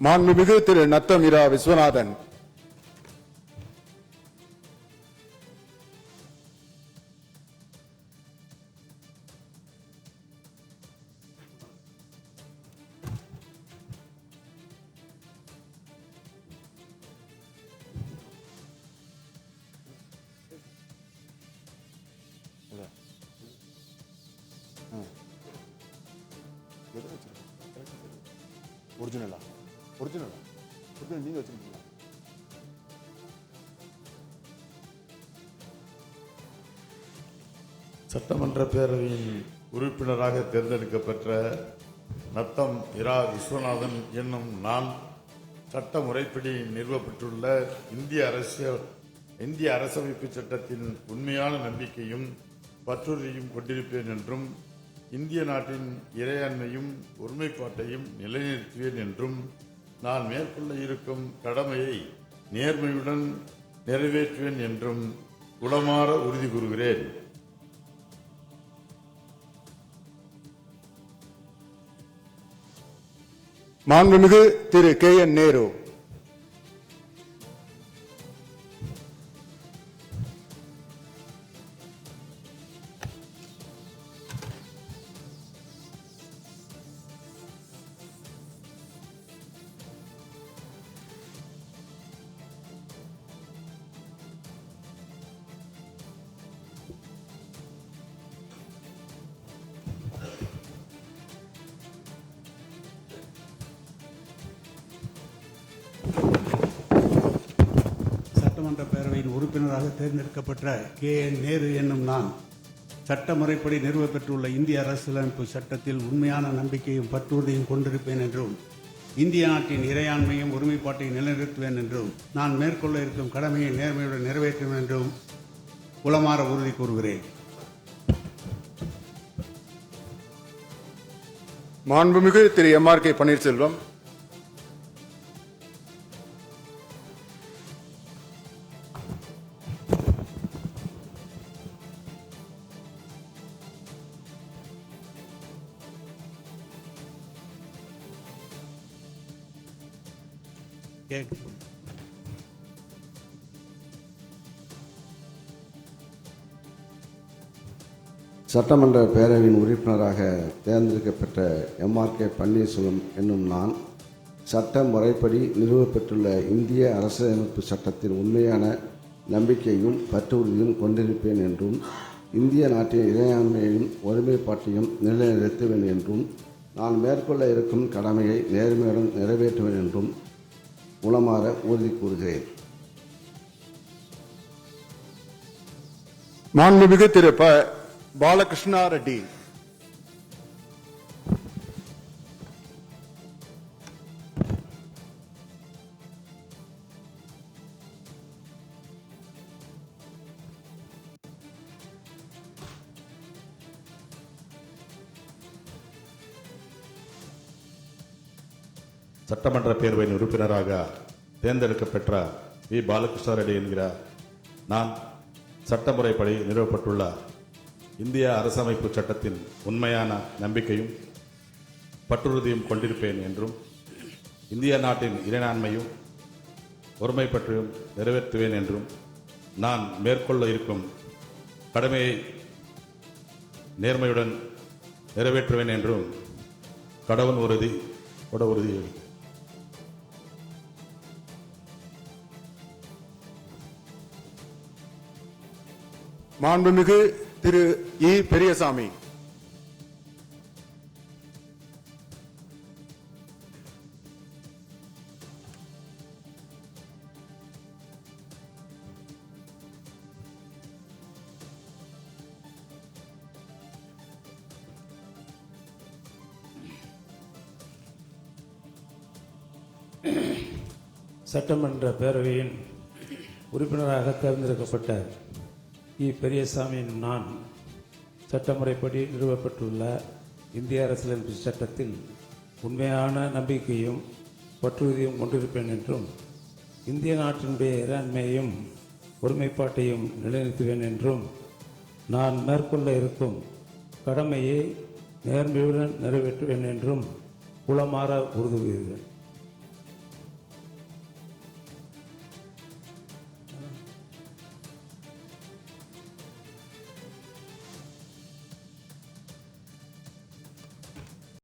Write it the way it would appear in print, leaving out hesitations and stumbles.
மாண்புமிகு திரு நத்தம் இரா விஸ்வநாதன். ஒரிஜினலா நீங்க வச்சிருக்கீங்களா? சட்டமன்ற பேரவையின் உறுப்பினராக தேர்ந்தெடுக்கப்பெற்ற நத்தம் இரா விஸ்வநாதன் என்னும் நான் சட்ட முறைப்படி நிறுவப்பட்டுள்ள இந்திய அரசமைப்பு சட்டத்தின் உண்மையான நம்பிக்கையும் பற்றுறுதியும் கொண்டிருப்பேன் என்றும் இந்திய நாட்டின் இறையாண்மையும் ஒருமைப்பாட்டையும் நிலைநிறுத்துவேன் என்றும் நான் மேற்கொள்ள இருக்கும் கடமையை நேர்மையுடன் நிறைவேற்றுவேன் என்றும் உளமாற உறுதி கூறுகிறேன். மாண்புமிகு திரு KN நேரு. சட்டமன்ற பேரவையின் உறுப்பினராக தேர்ந்தெடுக்கப்பட்ட KN நேரு என்னும் நான் சட்ட முறைப்படி நிறுவப்பெற்றுள்ள இந்திய அரசியலமைப்பு சட்டத்தில் உண்மையான நம்பிக்கையும் பற்றுறுதியும் கொண்டிருப்பேன் என்றும் இந்திய நாட்டின் இறையாண்மையும் ஒருமைப்பாட்டையும் நிலைநிறுத்துவேன் என்றும் நான் மேற்கொள்ள இருக்கும் கடமையை நேர்மையுடன் நிறைவேற்றுவேன் என்றும் உளமாற உறுதி கூறுகிறேன். மாண்புமிகு திரு MRK பன்னீர்செல்வம். சட்டமன்ற பேரவையின் உறுப்பினராக தேர்ந்தெடுக்கப்பட்ட MRK பன்னீர்செல்வம் என்னும் நான் சட்ட முறைப்படி நிறுவப்பெற்றுள்ள இந்திய அரசியலமைப்பு சட்டத்தின் உண்மையான நம்பிக்கையும் பற்றுறுதியும் கொண்டிருப்பேன் என்றும் இந்திய நாட்டின் இறையாண்மையையும் ஒருமைப்பாட்டையும் நிலைநிறுத்துவேன் என்றும் நான் மேற்கொள்ள இருக்கும் கடமையை நேர்மையுடன் நிறைவேற்றுவேன் என்றும் உளமாற உறுதி கூறுகிறேன். மாண்புமிகு திரு பாலகிருஷ்ணா ரெட்டி. சட்டமன்ற பேரவையின் உறுப்பினராக தேர்ந்தெடுக்கப்பெற்ற வி. பாலகிருஷ்ண ரெட்டி என்கிற நான் சட்டமுறைப்படி நிறுவப்பட்டுள்ள இந்திய அரசமைப்பு சட்டத்தின் உண்மையான நம்பிக்கையும் பற்றுறுதியும் கொண்டிருப்பேன் என்றும் இந்திய நாட்டின் இறையாண்மையும் ஒருமைப்பற்றையும் நிறைவேற்றுவேன் என்றும் நான் மேற்கொள்ள இருக்கும் கடமையை நேர்மையுடன் நிறைவேற்றுவேன் என்றும் கடவுள் உறுதி. மாண்புமிகு திரு E. பெரியசாமி. சட்டமன்ற பேரவையின் உறுப்பினராக தேர்ந்தெடுக்கப்பட்ட E. பெரியசாமி நான் சட்டமுறைப்படி நிறுவப்பட்டுள்ள இந்திய அரசியலமைப்பு சட்டத்தில் உண்மையான நம்பிக்கையும் பற்றுறுதியும் கொண்டிருப்பேன் என்றும் இந்திய நாட்டினுடைய இறையாண்மையையும் ஒருமைப்பாட்டையும் நிலைநிறுத்துவேன் என்றும் நான் மேற்கொள்ள இருக்கும் கடமையை நேர்மையுடன் நிறைவேற்றுவேன் என்றும் உளமாற உறுதி கூறுகிறேன்.